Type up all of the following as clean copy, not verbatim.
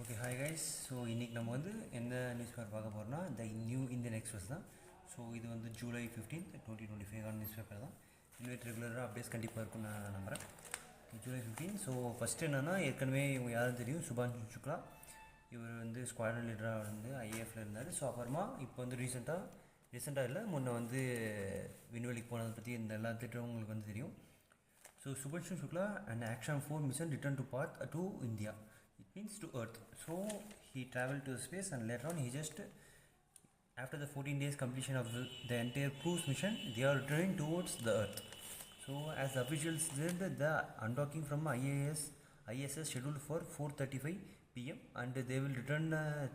Okay hi guys. So இன்றைக்கி நம்ம வந்து எந்த நியூஸ் பேப்பர் பார்க்க போகிறோம்னா த நியூ இந்தியன் எக்ஸ்பிரஸ் தான். ஸோ இது வந்து ஜூலை 15th 2025 நியூஸ் பேப்பர் தான். இன்வைட் ரெகுலராக அப்டேட்ஸ் கண்டிப்பாக இருக்கும்னு நான் நம்புகிறேன். ஜூலை 15. ஸோ ஃபஸ்ட்டு என்னென்னா, ஏற்கனவே இவங்க யாரும் தெரியும், சுபான்ஷு சுக்லா. இவர் வந்து ஸ்குவாட்ரன் லீடராக வந்து ஐஏஎஃப்ல இருந்தார். ஸோ அப்புறமா இப்போ வந்து ரீசெண்டாக இல்லை, முன்னே வந்து விண்வெளிக்கு போனதை பற்றி இந்த எல்லா திட்டம் உங்களுக்கு வந்து தெரியும். So Subhanshu Shukla and Action 4 mission returned to path to India. It means to Earth. So he traveled to space and later on he just, after the 14 days completion of the entire cruise mission, they are returning towards the Earth. So as the officials said, the undocking from ISS scheduled for 4:35 p.m. and they will return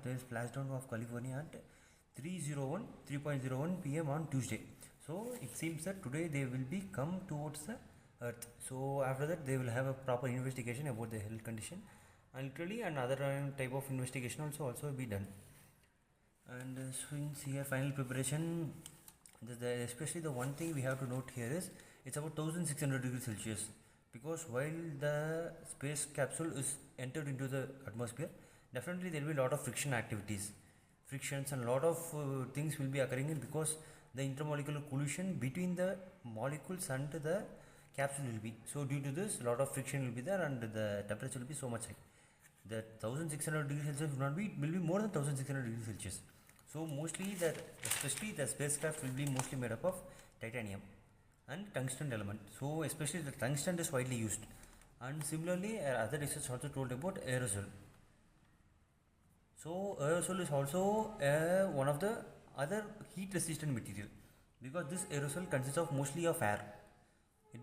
to splashdown of California at 3:01 p.m. on Tuesday. So it seems that today they will be come towards the Earth. So after that they will have a proper investigation about the health condition, and literally another type of investigation also be done. And since here final preparation, especially the one thing we have to note here is it's about 1600 degrees Celsius, because while the space capsule is entered into the atmosphere, definitely there will be a lot of frictions and a lot of things will be occurring, because the intermolecular collision between the molecules and the capsule will be. So due to this, a lot of friction will be there and the temperature will be so much high. The 1600 degrees Celsius will not be, it will be more than 1600 degrees Celsius. So mostly especially the spacecraft will be mostly made up of titanium and tungsten element. So especially the tungsten is widely used. And similarly other research also told about aerosol. So aerosol is also one of the other heat resistant material, because this aerosol consists of mostly of air.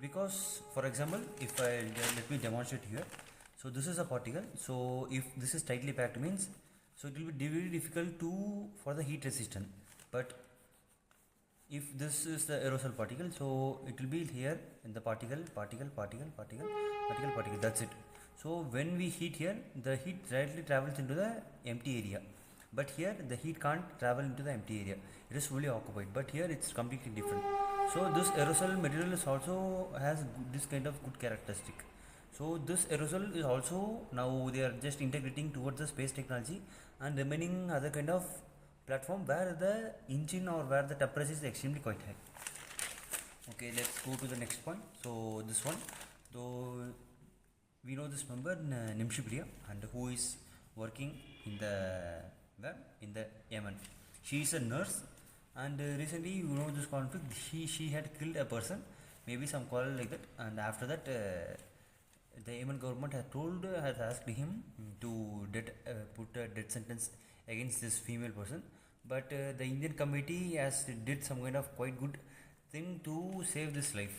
Because for example, if I let me demonstrate here. So this is a particle. So if this is tightly packed means, so it will be very difficult for the heat resistance. But if this is the aerosol particle, so it will be here in the particle, that's it. So when we heat here, the heat directly travels into the empty area, but here the heat can't travel into the empty area, it is fully occupied. But here it's completely different. So this aerosol material is also has this kind of good characteristic. So this aerosol is also, now they are just integrating towards the space technology and remaining other kind of platform where the engine or where the temperature is extremely quite high. Okay, let's go to the next point. So this one, so we know this member Nimshi Priya, and who is working in the Yemen. She is a nurse, and recently, you know, this conflict, she had killed a person, maybe some quarrel like that, and after that the Yemen government had asked him to put a death sentence against this female person, but the Indian committee has did some kind of quite good thing to save this life.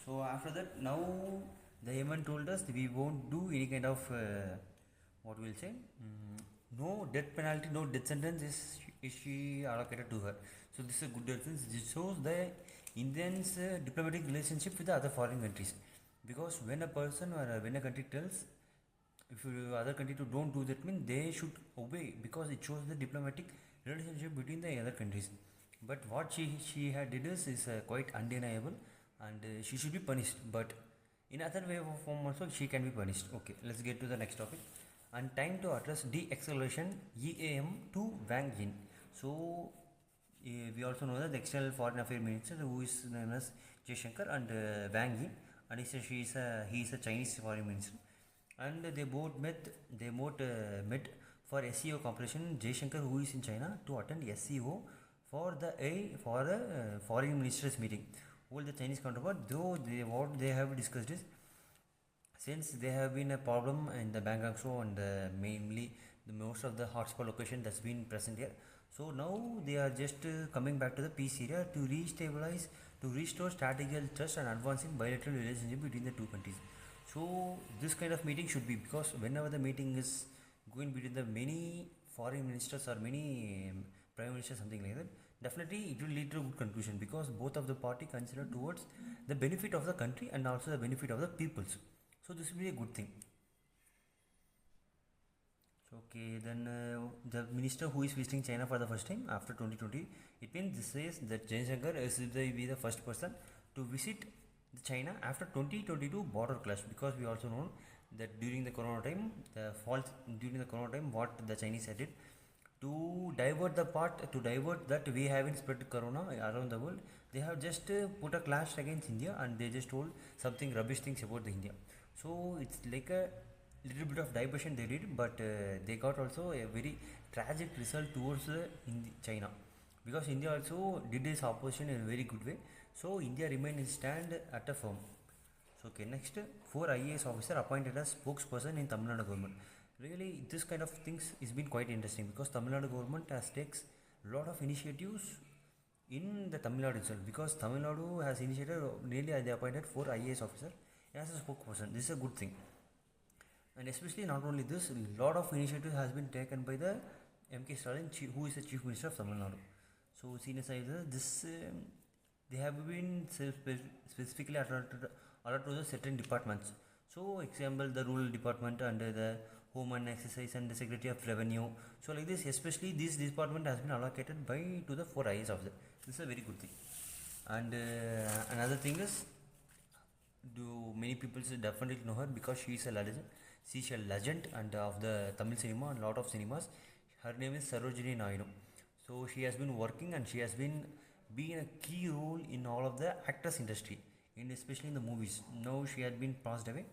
So after that, now the Yemen told us we won't do any kind of what we'll say, no death penalty, no death sentence is she allocated to her. So this is a good difference. This shows the Indians' diplomatic relationship with the other foreign countries, because when a person or when a country tells, if other country to don't do that, means they should obey, because it shows the diplomatic relationship between the other countries. But what she had did is quite undeniable, and she should be punished. But in other way of form also she can be punished. Okay, let's get to the next topic. And time to address de-acceleration EAM to Wang Yin. So we also know that the external foreign affairs minister, who is known as Jaishankar, and Wang Yin, and he is a Chinese foreign minister, and they both met for SCO cooperation. Jaishankar, who is in China, to attend SCO for a foreign ministers meeting. All the Chinese counterpart, though what they have discussed is, since there have been a problem in the Bangkok show, and mainly the most of the hotspot location that's been present here, so now they are just coming back to the peace area to restabilize, to restore strategic trust and advancing bilateral relationship between the two countries. So this kind of meeting should be, because whenever the meeting is going between the many foreign ministers or many prime ministers, something like that, definitely it will lead to a good conclusion, because both of the party consider towards the benefit of the country and also the benefit of the peoples. So this will be a good thing. So okay, then the minister who is visiting China for the first time after 2020, it means this says that Jaishankar is be the first person to visit China after 2022 border clash, because we also know that during the corona time, what the Chinese had did to divert that we haven't spread corona around the world. They have just put a clash against India, and they just told something rubbish things about the India. So it's like a little bit of diversion they did, but they got also a very tragic result towards China, because India also did its opposition in a very good way. So India remained its stand at a firm. So okay, next, 4 IAS officer appointed as spokesperson in Tamil Nadu government. Really, this kind of things is been quite interesting, because Tamil Nadu government has takes a lot of initiatives in the Tamil Nadu itself, because Tamil Nadu has initiated nearly they appointed 4 IAS officer as a spokesperson. This is a good thing, and especially not only this, a lot of initiative has been taken by the MK Stalin, who is the chief minister of Tamil Nadu. So seen aside this, they have been specifically allotted to the certain departments. So example, the rural department under the home and exercise and the secretary of revenue. So like this, especially this department has been allocated by to the 4 IAS officer. This is a very good thing. And another thing is, do many people definitely know her, because she is a legend. She is a legend and of the Tamil cinema and lot of cinemas. Her name is Sarojini Naidu. So she has been working, and she has been being a key role in all of the actors industry, in especially in the movies. Now she had been passed away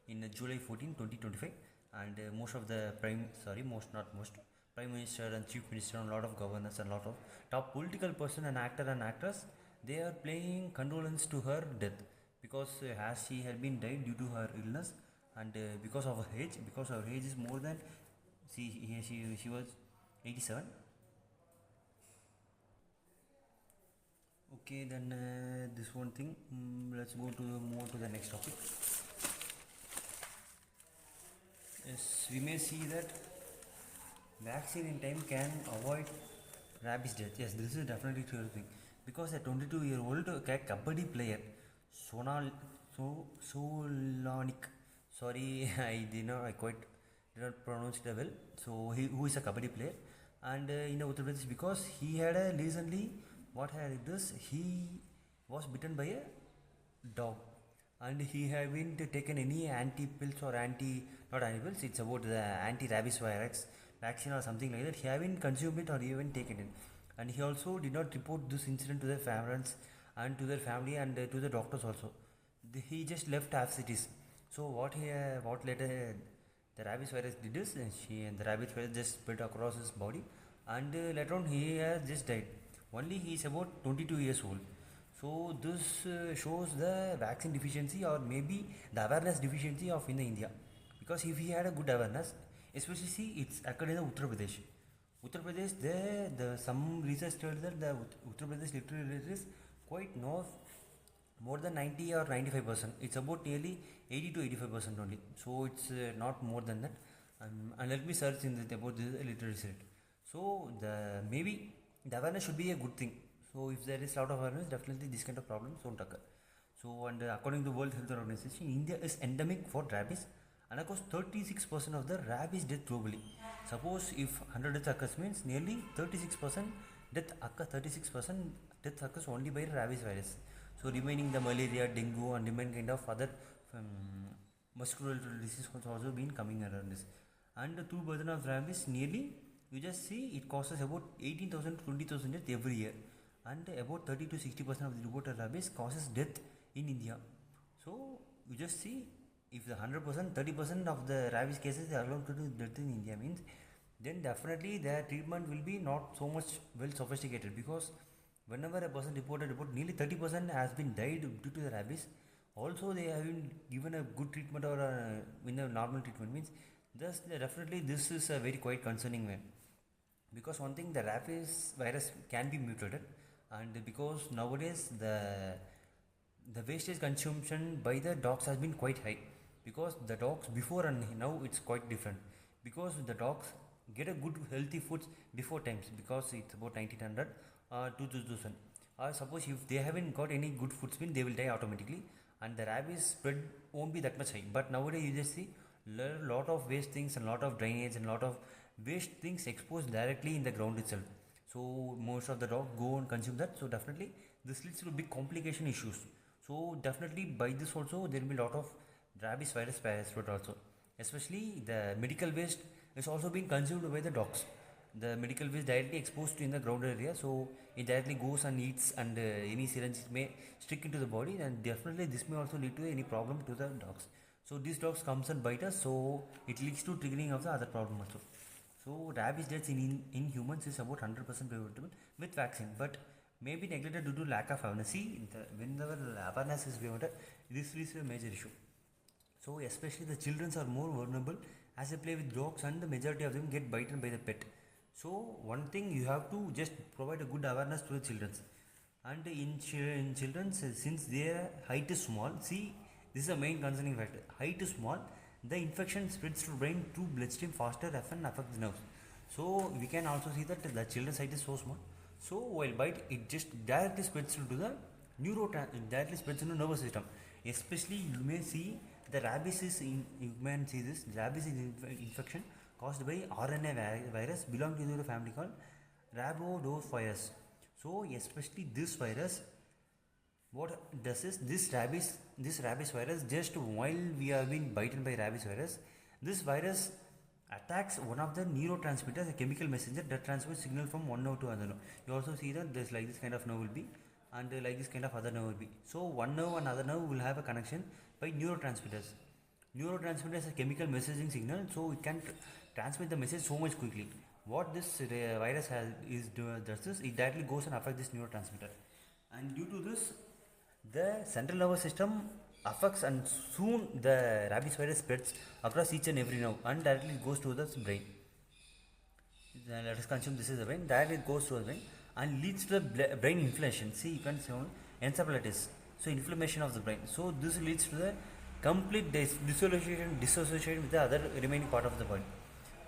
in July 14, 2025, and most prime minister and chief minister and a lot of governors and a lot of top political person and actor and actress, they are paying condolence to her death, because as she had been died due to her illness, and because her age is more than, she was 87. Okay, then this one thing. Let's go to more to the next topic. Yes, we may see that vaccine in time can avoid rabies death. Yes, this is definitely true thing, because a 22-year-old kabaddi player, Solanik, sorry, I quite did not pronounce it well. So who is a kabaddi player, and in Uttar Pradesh, because he had recently, what had this, he was bitten by a dog, and he haven't taken any anti pills or anti, not anti pills, it's about the anti rabies virus vaccine or something like that. He haven't consumed it or even taken it, and he also did not report this incident to their parents and to their family and to the doctors also. He just left as it is. So what later the rabies virus did is, the rabies virus just spread across his body, and later on he has just died. Only he is about 22 years old. So this shows the vaccine deficiency, or maybe the awareness deficiency of in the India. Because if he had a good awareness, especially see, it's occurred in the Uttar Pradesh. Uttar Pradesh, there the some research tells that the Uttar Pradesh literally rate is quite no more than 90 or 95%. It's about nearly 80 to 85% only. So it's not more than that. And let me search in the, about this literacy rate. So the maybe the awareness should be a good thing. So if there is a lot of awareness, definitely this kind of problems won't occur. So, and according to World Health Organization, India is endemic for rabies, and of course 36% of the rabies death globally. Suppose if 100 death occurs, means nearly 36% death occurs only by rabies virus. So remaining the malaria, dengue, and remaining kind of other musculoskeletal disease has also been coming around this. And the true burden of rabies, nearly, you just see, it causes about 18,000 to 20,000 deaths every year, and about 30 to 60% of the reported rabies causes death in India. So you just see, if the 100%, 30% of the rabies cases are allowed to do death in India, means then definitely their treatment will be not so much well sophisticated, because whenever a person reported about nearly 30% has been died due to the rabies, also they have been given a good treatment or in a normal treatment, means thus definitely this is a very quite concerning way. Because one thing, the rabies virus can be mutated, and because nowadays the wastage consumption by the dogs has been quite high, because the dogs before and now it's quite different, because the dogs get a good healthy foods before times, because it's about 1900 to 2000, or suppose if they haven't got any good foods, mean they will die automatically, and the rabies spread won't be that much high. But nowadays you just see a lot of waste things and lot of drainage and lot of waste things exposed directly in the ground itself. So most of the dogs go and consume that. So definitely this leads to big complication issues. So definitely by this also there will be a lot of rabies virus spread also. especially the medical waste is also being consumed by the dogs. The medical waste directly exposed in the ground area, so it directly goes and eats, and any syringe may stick into the body, and definitely this may also lead to any problem to the dogs. So these dogs comes and bite us, so it leads to triggering of the other problem also. So rabies deaths in humans is about 100% preventable with vaccine, but may be neglected due to lack of awareness. See, whenever awareness is prevented, this is a major issue. So especially the children are more vulnerable as they play with dogs, and the majority of them get bitten by the pet. So one thing you have to just provide a good awareness to the children. And in children, since their height is small, see, this is a main concerning factor. Height is small, the infection spreads to brain through bloodstream faster and affects the nerves. So we can also see that the children's height is so small. So while bite, it just directly spreads to the directly spreads into nervous system. Especially you may see the rabies is you may see this rabies is infection caused by RNA virus belonging to the family called Rhabdovirus. So especially this virus, what does is this rabies virus, just while we have been bitten by rabies virus, this virus attacks one of the neurotransmitters, a chemical messenger that transmits signal from one nerve to another nerve. You also see that there's like this kind of nerve will be, and like this kind of other nerve will be. So one nerve and other nerve will have a connection by neurotransmitters. Neurotransmitter is a chemical messaging signal, so it can transmit the message so much quickly. What this virus does this, it directly goes and affects this neurotransmitter, and due to this, the central nervous system affects, and soon the rabies virus spreads across each and every nerve and directly goes to the brain. Let us consume this is the brain. Directly it goes to the brain and leads to the brain inflammation. See, you can see encephalitis. So inflammation of the brain. So this leads to the complete dissociation with the other remaining part of the body.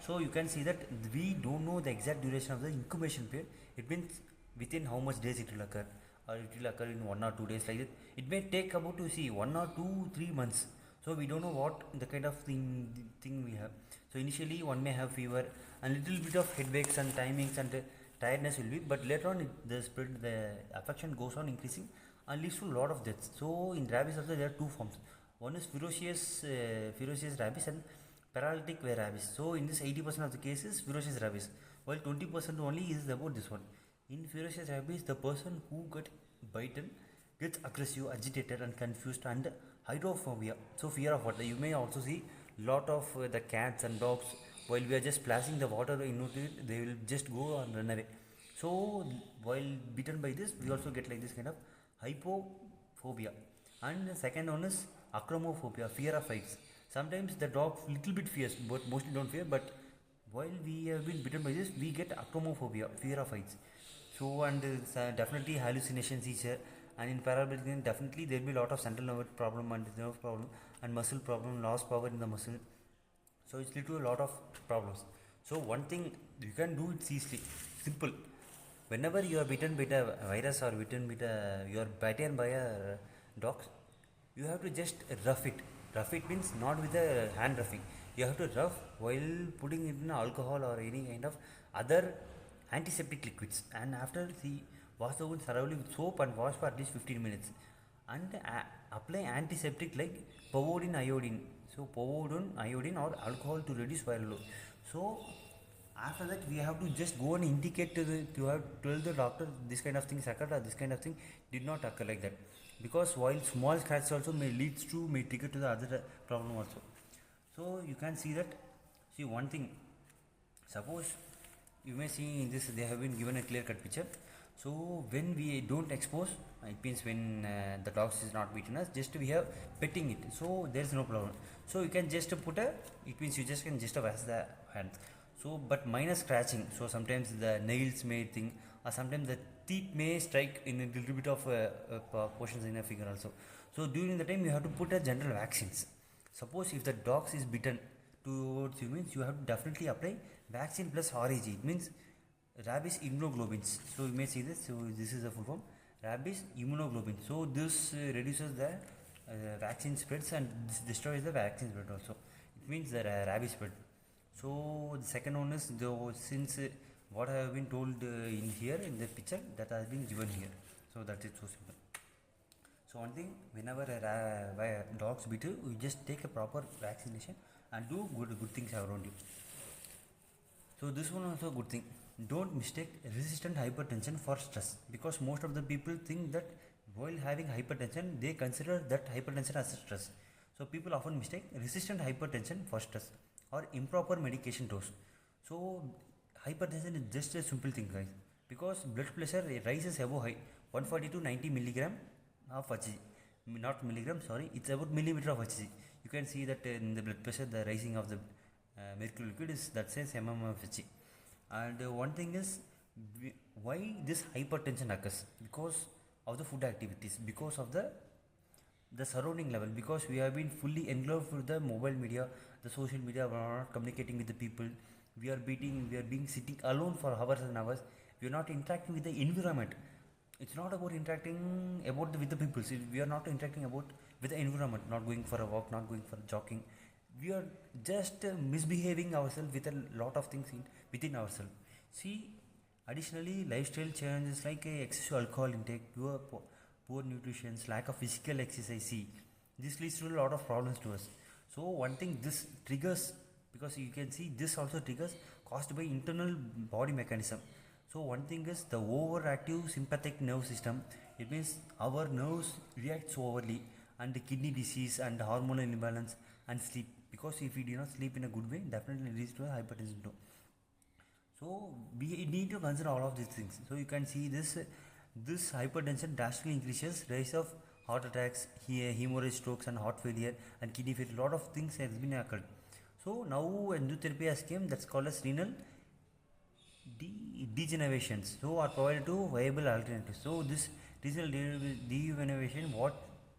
So you can see that we don't know the exact duration of the incubation period. It means within how much days it will occur, or it will occur in 1 or 2 days like that. It may take about to see 1 or 2, 3 months. So we don't know what the kind of thing we have. So initially one may have fever and little bit of headaches and timings and tiredness will be, but later on the affection goes on increasing and leads to a lot of deaths. So in rabies also there are two forms. One is ferocious rabies and paralytic rabies. So in this 80% of the cases ferocious rabies, while 20% only is about this one. In ferocious rabies, the person who got bitten gets aggressive, agitated and confused, and hydrophobia. So fear of water. You may also see lot of the cats and dogs, while we are just splashing the water into it, they will just go and run away. So while bitten by this, we also get like this kind of hypophobia. And the second one is acromophobia, fear of heights. Sometimes the dog little bit fears, but mostly don't fear. But while we have been bitten by this, we get acromophobia, fear of heights. So and definitely hallucinations is here. And in paralytic, definitely there will be a lot of central nerve problem and nerve problem and muscle problem, lost power in the muscle. So it's lead to a lot of problems. So one thing you can do it easily, simple. Whenever you are bitten by a virus or you are bitten by a dog, you have to just rough it. Rough it means not with a hand roughing. You have to rough while putting it in alcohol or any kind of other antiseptic liquids, and after wash the wound thoroughly with soap and wash for at least 15 minutes, and apply antiseptic like povidone iodine. So povidone iodine or alcohol to reduce viral load. So after that we have to just go and indicate you have to tell the doctor this kind of things occurred or this kind of thing did not occur, like that, because while small scratches also may trigger to the other problem also. So you can see that, see one thing, suppose you may see in this they have been given a clear cut picture. So when we don't expose, it means when the dogs is not beating us, just we have petting it, so there is no problem. So you can just put it means you just can just wash the hands. So but minor scratching, so sometimes the nails may think, or sometimes the teeth may strike in a little bit of portions in a finger also. So during the time you have to put a general vaccines. Suppose if the dogs is bitten towards humans, you have to definitely apply vaccine plus RAG. It means rabies immunoglobulins. So you may see this. So this is the full form, rabies immunoglobulin. So this reduces the vaccine spreads, and this destroys the vaccine spread also. It means the rabies spread. So the second one is since what I have been told in here in the picture that has been given here. So that is so simple. So one thing, whenever dogs bite you, you just take a proper vaccination and do good things around you. So this one also a good thing. Don't mistake resistant hypertension for stress, because most of the people think that while having hypertension they consider that hypertension as a stress. So people often mistake resistant hypertension for stress or improper medication dose. So hypertension is just a simple thing, guys, because blood pressure rises above high 140 to 90 milligram of Hg, not milligram, sorry, it's about millimeter of Hg. You can see that in the blood pressure the rising of the mercury liquid is that says mm of Hg. And one thing is, why this hypertension occurs? Because of the food activities, because of the surrounding level, because we have been fully engulfed with the mobile media, the social media. We are not communicating with the people, we are being sitting alone for hours and hours. We are not interacting with the environment. It's not about interacting with the people. See, we are not interacting about with the environment, not going for a walk, not going for jogging. We are just misbehaving ourselves with a lot of things within ourselves. See, additionally, lifestyle changes like excessive alcohol intake, poor nutrition, lack of physical exercise, see, this leads to a lot of problems to us. So one thing, this triggers, because you can see this also triggers caused by internal body mechanism. So one thing is the overactive sympathetic nerve system. It means our nerves react so overly, and the kidney disease and hormonal imbalance and sleep. Because if we do not sleep in a good way, definitely leads to a hypertension too. So we need to consider all of these things. So you can see this hypertension drastically increases rise of heart attacks, hemorrhage, strokes, and heart failure and kidney failure. Lot of things has been occurred. So now a new therapy has came, that's called as renal degenerations. So are provided to viable alternatives. So this renal degeneration, what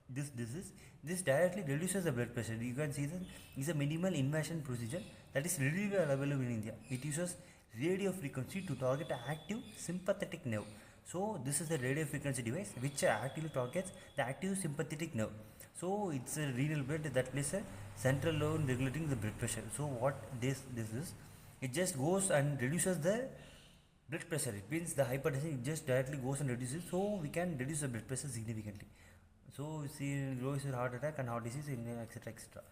this is, this directly reduces the blood pressure. You can see that is a minimal invasion procedure that is readily available in India. It uses radio frequency to target an active sympathetic nerve. So this is a radio frequency device which actively targets the active sympathetic nerve. So it's a renal blood that plays a central role in regulating the blood pressure. So what this is, it just goes and reduces the blood pressure. It means the hypertension, it just directly goes and reduces, so we can reduce the blood pressure significantly. So you see, lowers your heart attack and heart disease, etc, etc.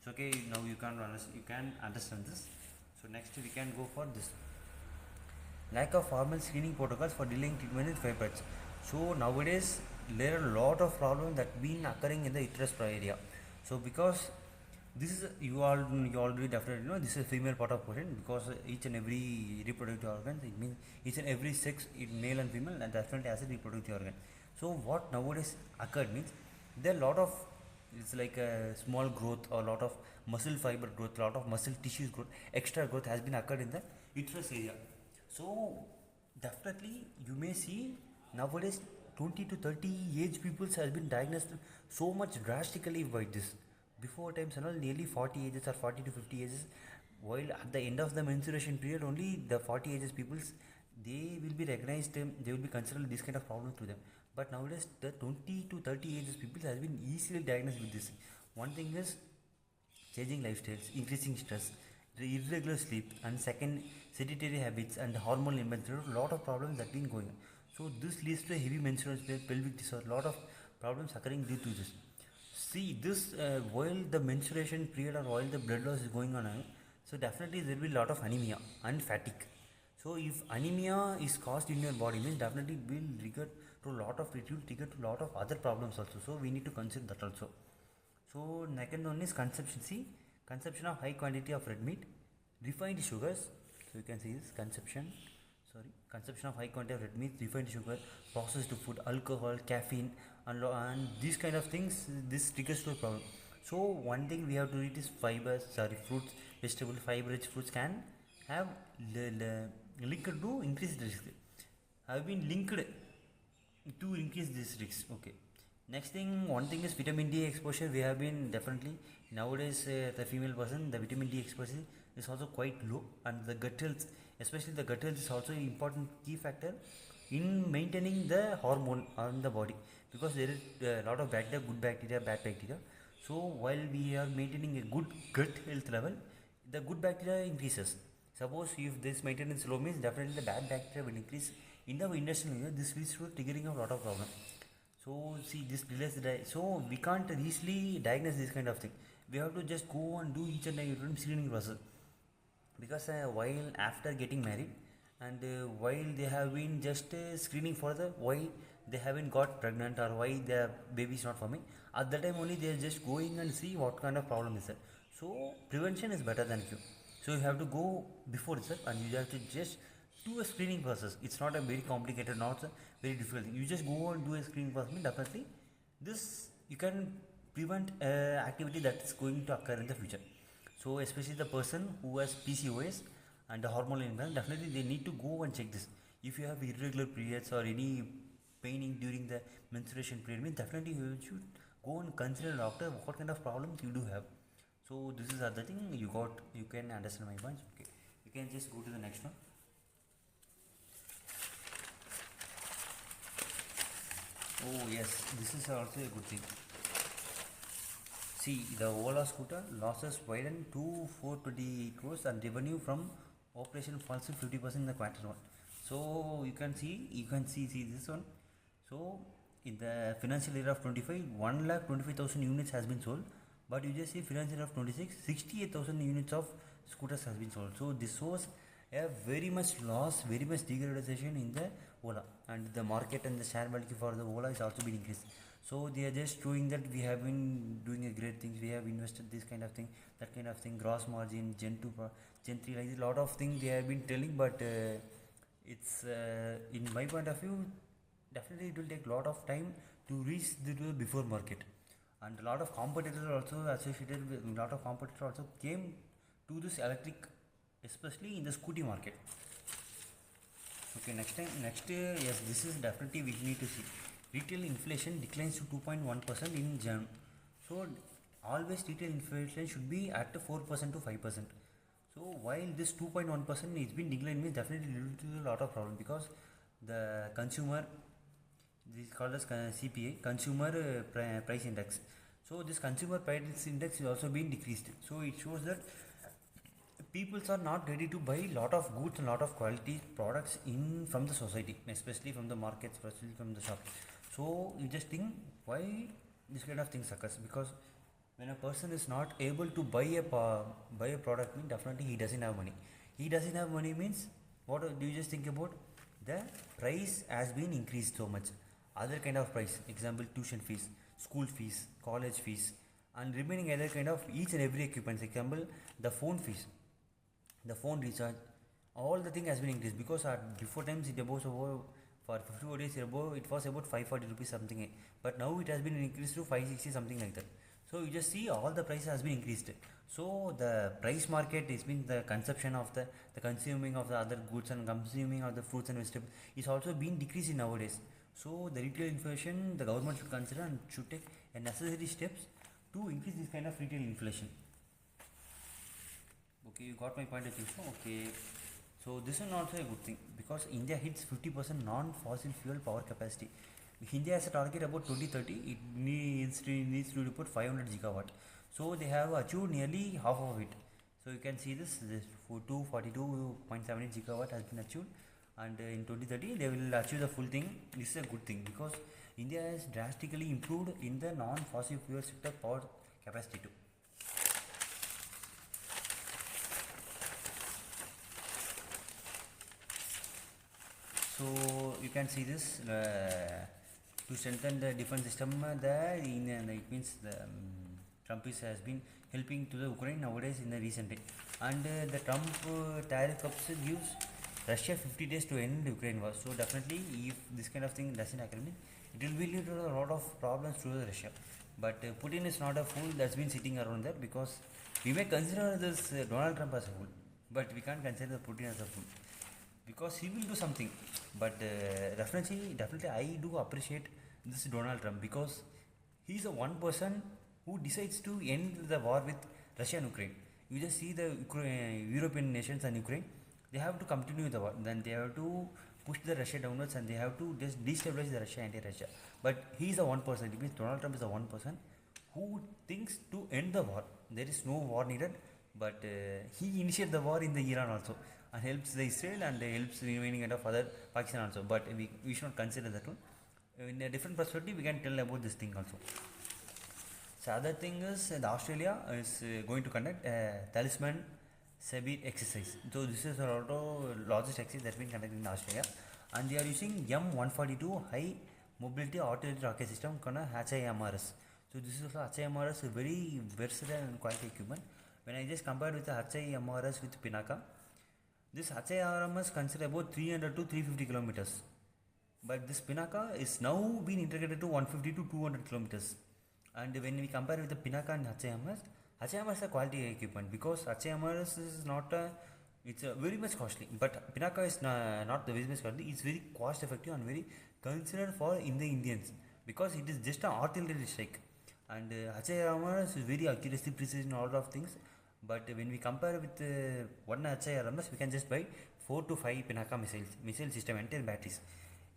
So okay, now you can understand this. So next we can go for this. Lack of formal screening protocols for delaying treatment with fibroids. So nowadays there are a lot of problems that been occurring in the uterus area. So because this is, you already definitely know, this is a female part of person, because each and every reproductive organ, it means each and every sex, male and female, and definitely has a reproductive organ. So what nowadays occurred means, there are a lot of, it's like a small growth or a lot of muscle fiber growth, lot of muscle tissues growth, extra growth has been occurred in the uterus area. So definitely you may see nowadays 20 to 30 age people has been diagnosed so much drastically by this. Before times and all, nearly 40 ages or 40 to 50 ages, while at the end of the menstruation period only the 40 ages peoples, they will be recognized, they will be considered this kind of problem to them. But nowadays the 20 to 30 ages people has been easily diagnosed with this. One thing is changing lifestyles, increasing stress, the irregular sleep, and second, sedentary habits and hormonal imbalance. There are a lot of problems that been going on. So this leads to a heavy menstruation, pelvic disorder, lot of problems occurring due to this. See this, while the menstruation period or while the blood loss is going on, so definitely there will be a lot of anemia and fatigue. So if anemia is caused in your body, means definitely it will trigger to a lot of, it will trigger to a lot of other problems also. So we need to consider that also. So second one is consumption. See, consumption of high quantity of red meat, refined sugars. So you can see this consumption of high quantity of red meat, refined sugar, processed food, alcohol, caffeine, and these kind of things. This triggers to a problem. So one thing we have to eat is fruits, vegetables, fiber-rich fruits can have linked to increase the risk. Have been linked to increase this risk. Okay. Next thing, one thing is vitamin D exposure. We have been definitely nowadays the female person, the vitamin D exposure is also quite low, and the gut health, especially the gut health, is also an important key factor in maintaining the hormone on the body, because there is a lot of bacteria, good bacteria, bad bacteria. So while we are maintaining a good gut health level, the good bacteria increases. Suppose if this maintenance low means, definitely the bad bacteria will increase in the intestinal area. This leads to triggering of lot of problem. So see, this delays so we can't easily diagnose this kind of thing. we have to just go and do each and every screening process. Because while after getting married, and while they have been just screening for the why they haven't got pregnant or why their baby is not forming, at that time only they are just going and see what kind of problem is there. So prevention is better than cure. So you have to go before itself and you have to just do a screening process. It's not a very complicated, not a very difficult thing. You just go and do a screening process. Definitely this you can prevent activity that is going to occur in the future. So especially the person who has PCOS and the hormonal imbalance, definitely they need to go and check this. If you have irregular periods or any paining during the menstruation period, means definitely you should go and consider doctor what kind of problems you do have. So this is other thing you got. You can understand my points. Okay, you can just go to the next one. Oh yes, this is also a good thing. See, the Ola scooter losses widened to 420 crores and revenue from operation falls to 50% in the quarter one. So you can see this one. So in the financial year of 25, 1,25,000 units has been sold, but you just see financial year of 26, 68,000 units of scooters has been sold. So this shows a very much loss, very much degradation in the Ola, and the market and the share value for the Ola is also been increased. So they are just showing that we have been doing a great things. We have invested this kind of thing, that kind of thing, gross margin, Gen 2, Gen 3, like a lot of things they have been telling. But it's in my point of view, definitely it will take a lot of time to reach the before market, and a lot of competitors also associated with a lot of competitors also came to this electric, especially in the scooty market. Okay, next yes, this is definitely we need to see. Retail inflation declines to 2.1% in Jan. So always retail inflation should be at 4% to 5%. So while this 2.1% is been declined, means definitely lead to a lot of problem, because the consumer, this is called as CPI, consumer price index. So this consumer price index is also being decreased. So it shows that people are not ready to buy lot of goods and lot of quality products in from the society, especially from the markets, especially from the shops. So you just think why this kind of things occurs, because when a person is not able to buy a product, means definitely he doesn't have money. He doesn't have money means what do you just think about? The price has been increased so much. Other kind of price, example tuition fees, school fees, college fees, and remaining other kind of each and every equipment. Example, the phone fees, the phone recharge, all the thing has been increased, because before times it was over for 54 days above it was about 540 rupees something, but now it has been increased to 560 something like that. So you just see all the price has been increased. So the price market is been the consumption of the consuming of the other goods and consuming of the fruits and vegetables is also being decreased nowadays. So the retail inflation the government should consider and should take a necessary steps to increase this kind of retail inflation. Okay, you got my point of view. Okay, so this is also a good thing, because India hits 50% non-fossil fuel power capacity. India has a target about 2030. It needs to report 500 gigawatt. So they have achieved nearly half of it. So you can see this for 242.78 gigawatt has been achieved, and in 2030 they will achieve the full thing. This is a good thing, because India has drastically improved in the non-fossil fuel sector power capacity too. So you can see this to strengthen the defense system it means the Trump has been helping to the Ukraine nowadays in the recent day, and the Trump tariff cuts gives Russia 50 days to end Ukraine war. So definitely if this kind of thing doesn't happen, it will lead to a lot of problems to Russia. But Putin is not a fool that's been sitting around there, because we may consider this Donald Trump as a fool, but we can't consider Putin as a fool, because he will do something. But definitely I do appreciate this Donald Trump, because he is the one person who decides to end the war with Russia and Ukraine. You just see the European nations and Ukraine, they have to continue the war, then they have to push the Russia downwards, and they have to just destabilize the Russia, anti-Russia. But he is the one person, it means Donald Trump is the one person who thinks to end the war. There is no war needed, but he initiated the war in the Iran also, and helps the Israel and helps the remaining kind of other Pakistan also. But we should not consider that one. In a different perspective, we can tell about this thing also. So other thing is the Australia is going to conduct a talisman Sabir exercise. So this is a lot of largest exercise that's been conducted in Australia, and they are using M142 high mobility artillery rocket system called HIMRS. So this is also HIMRS, a very versatile and quality equipment. When I just compared with the HIMRS with Pinaka, this HIMRS consider about 300 to 350 kilometers, but this Pinaka is now being integrated to 150 to 200 kilometers. And when we compare with the Pinaka and HIMRS, HIMRS is a quality equipment because HIMRS is not a, it's a very much costly, but Pinaka is not the very much costly. It's very cost effective and very considered for in the Indians because it is just an artillery strike, and HIMRS is very accuracy, precision, all of things. But when we compare with one HIMRS, we can just buy 4 to 5 Pinaka missile system entire batteries.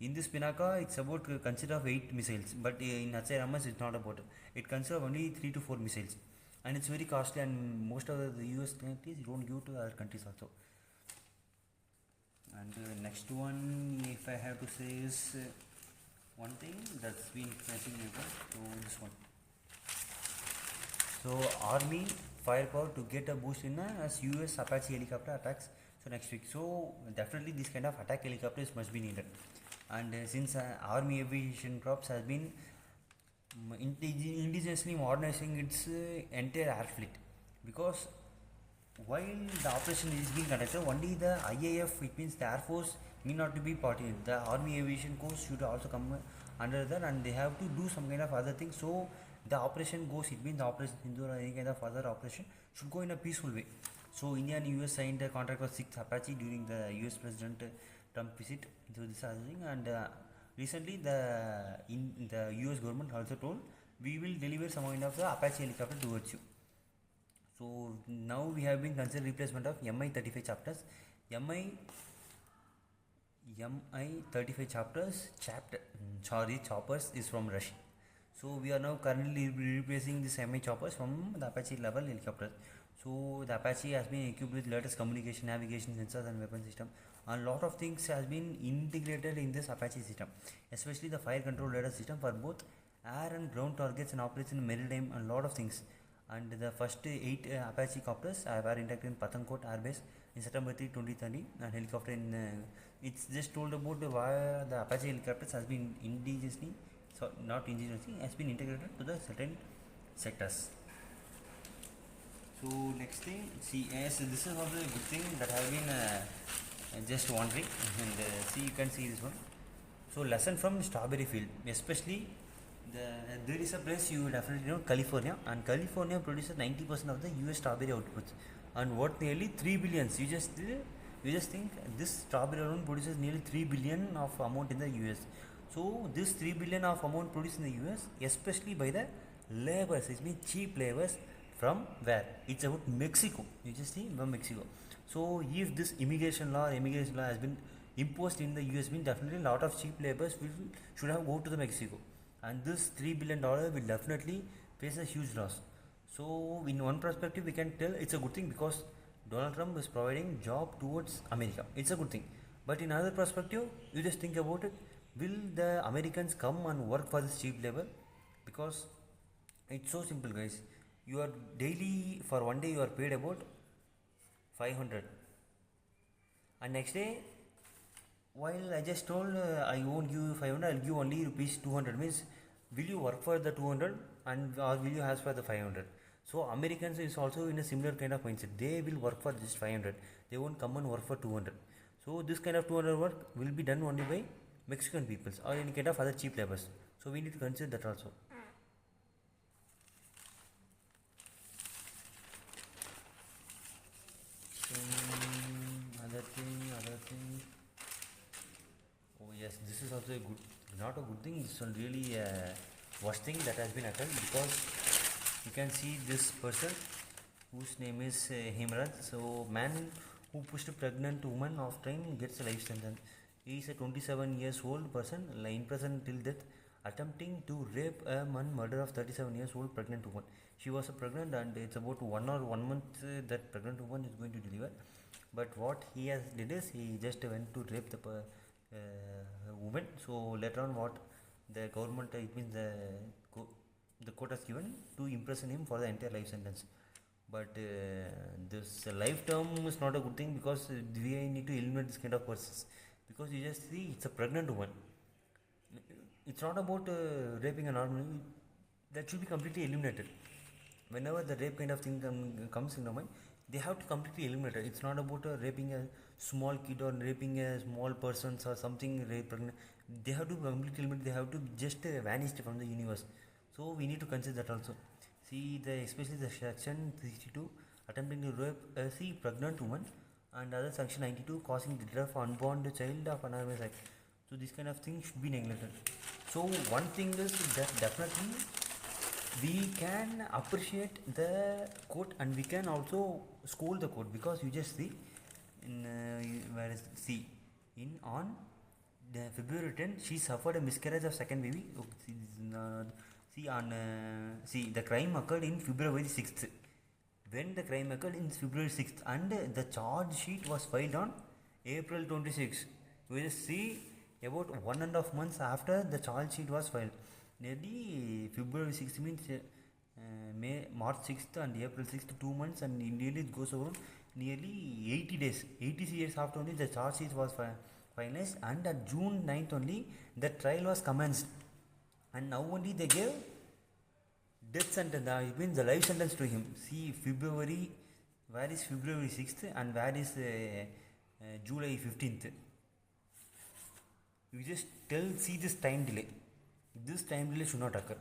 In this Pinaka, it's about consider of 8 missiles, but in HIMRS it's not about it. It consists of only 3 to 4 missiles, and it's very costly, and most of the US countries don't give to other countries also. And next one, if I have to say, is one thing that's been missing here. So this one. So Army firepower to get a boost in as US Apache helicopter attacks. So next week. So definitely this kind of attack helicopters must be needed. And since Army aviation corps has been indigenously modernizing its entire air fleet, because while the operation is being conducted, only the IAF, it means the Air Force, need not to be part in it. The Army Aviation Corps should also come under that, and they have to do some kind of other things. So the operation goes, it means the operation Hindu or any kind of other operation should go in a peaceful way. So India and US signed a contract for 6 Apache during the US President Trump visit. So this other thing, and recently the US government also told we will deliver some kind of the Apache helicopter towards you. So now we have been considered replacement of Mi-35 chapters. Mi-35 choppers is from Russia. So we are now currently replacing this Mi choppers from the Apache level helicopters. So the Apache has been equipped with latest communication, navigation, sensors and weapon system. A lot of things has been integrated in this Apache system, especially the fire control radar system for both air and ground targets and operation in maritime, and a lot of things. And the first 8 Apache copters were inducted in Pathankot Air Base in September 3, 2030, and helicopter in it's just told about why the Apache helicopters has been indigenously, so not indigenously, has been integrated to the certain sectors. So next thing, see, as this is also a good thing that I have been just wondering, and see, you can see this one. So lesson from strawberry field, especially there is a place you definitely know, California, and California produces 90% of the US strawberry outputs, and worth nearly 3 billions. You just think this strawberry alone produces nearly 3 billion of amount in the US. So this 3 billion of amount produced in the US, especially by the laborers, it means cheap laborers from where? It's about Mexico. You just see from Mexico. So if this immigration law has been imposed in the US, means definitely a lot of cheap laborers should have go to the Mexico, and this $3 billion will definitely face a huge loss. So in one perspective we can tell it's a good thing because Donald Trump is providing job towards America. It's a good thing. But in another perspective, you just think about it, will the Americans come and work for this cheap labor? Because it's so simple, guys. You are daily, for one day you are paid about 500, and next day, while I just told I won't give you 500, I'll give only rupees 200, means will you work for the 200 and or will you ask for the 500? So Americans is also in a similar kind of mindset. They will work for just 500. They won't come and work for 200. So this kind of 200 work will be done only by Mexican peoples or any kind of other cheap labors. So we need to consider that also. Other thing. Oh yes, this is also a good, not a good thing. This is really a worst thing that has been occurred, because you can see this person whose name is Himraj. So man who pushed a pregnant woman off train gets a life sentence. He is a 27 years old person in prison till death, attempting to rape a murder of 37 years old pregnant woman. She was pregnant, and it's about 1 month that pregnant woman is going to deliver. But what he has did is he just went to rape the woman. So later on, what the government, it means the the court has given to imprison him for the entire life sentence. But this life term is not a good thing, because we need to eliminate this kind of persons. Because you just see, it's a pregnant woman. It's not about raping a normal. That should be completely eliminated. Whenever the rape kind of thing comes in the mind, they have to completely eliminate it. It's not about raping a small kid or raping a small persons or something pregnant. They have to completely eliminate. They have to just vanish from the universe. So we need to consider that also. See, especially the section 62, attempting to rape a pregnant woman, and other section 92, causing the death of unborn child of anonymous act. So this kind of thing should be neglected. So one thing is that definitely we can appreciate the court, and we can also scold the court, because you just see in where is see in on the February 10, she suffered a miscarriage of second baby. See, the crime occurred in February 6th. When the crime occurred in February 6th, and the charge sheet was filed on April 26th. We will see about 1.5 months after the charge sheet was filed. Nearly February 6th means March 6th and April 6th, 2 months, and nearly it goes over nearly 80 days. 80 years after only the charge sheet was finalized, and at June 9th only the trial was commenced. And now only they gave death sentence, it means the life sentence to him. See, February, where is February 6th and where is July 15th? You just see this time delay. This time delay should not occur,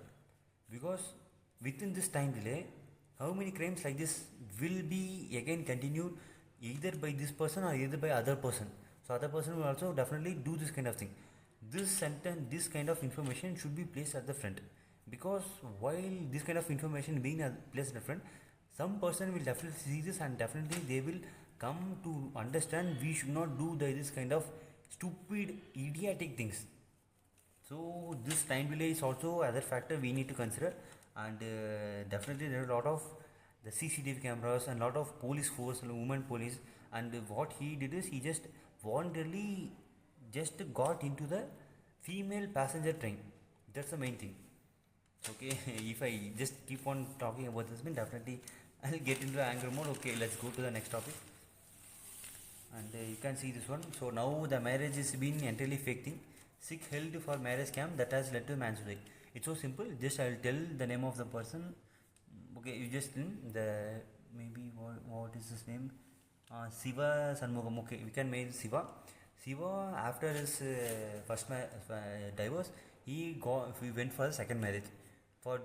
because within this time delay, how many crimes like this will be again continued, either by this person or either by other person. So other person will also definitely do this kind of thing. This sentence, this kind of information should be placed at the front, because while this kind of information being placed at the front, some person will definitely see this, and definitely they will come to understand we should not do this kind of stupid idiotic things. So this time delay is also other factor we need to consider, and definitely there are a lot of the CCTV cameras and lot of police force, women police, and what he did is he just voluntarily just got into the female passenger train. That's the main thing. Okay, if I just keep on talking about this, then definitely I'll get into anger mode. Okay, let's go to the next topic. And you can see this one. So now the marriage is been entirely fake thing. Sikh held for marriage scam that has led to manslaughter. It's so simple. Just I'll tell the name of the person. Okay, you just the maybe what is his name? Siva Sanmugam. Okay, we can make Siva. Siva, after his first divorce, he went for the second marriage. For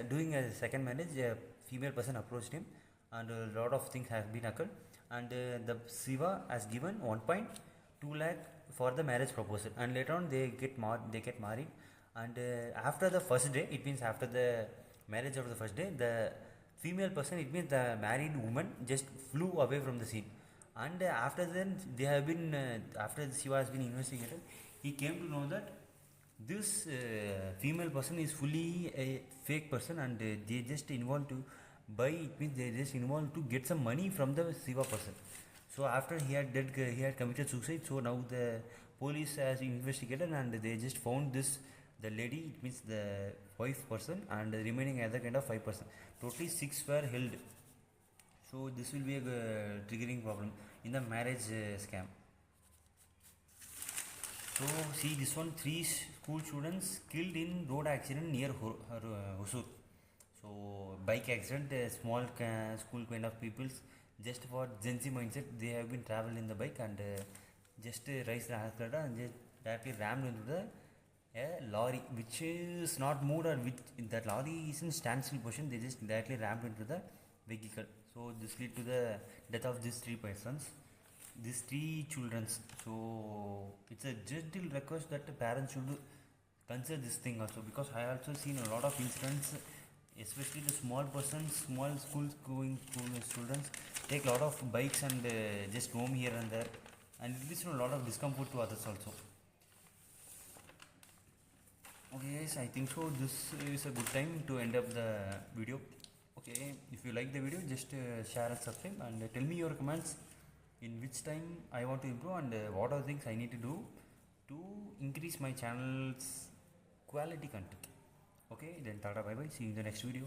doing a second marriage, a female person approached him, and a lot of things have been occurred. And the Siva has given 1.2 lakh for the marriage proposal, and later on they get married. And after the first day, it means after the marriage of the first day, the female person, it means the married woman, just flew away from the scene. And after then they have been after Shiva has been investigated, he came to know that this female person is fully a fake person, and they just involved to buy, it means they just involved to get some money from the Shiva person. So after he had committed suicide, so now the police has investigated, and they just found the lady, it means the wife person, and the remaining other kind of 5%. Totally 6 were held. So this will be a triggering problem in the marriage scam. So see this one, 3 school students killed in road accident near Hosur. So bike accident, small school kind of peoples, just for Gen Z mindset, they have been traveled in the bike, and just raised the accelerator and just directly rammed into the lorry, which is not moved, or which that lorry is in standstill position. They just directly rammed into the vehicle. So this led to the death of these 3 persons, these 3 children. So it's a gentle request that the parents should consider this thing also, because I also seen a lot of incidents, especially the small persons, small schools going students take a lot of bikes and just roam here and there, and it leads to a lot of discomfort to others also. Okay guys, I think so this is a good time to end up the video. Okay, if you like the video, just share and subscribe, and tell me your comments in which time I want to improve, and what are the things I need to do to increase my channel's quality content. Okay, then tata bye bye, see you in the next video.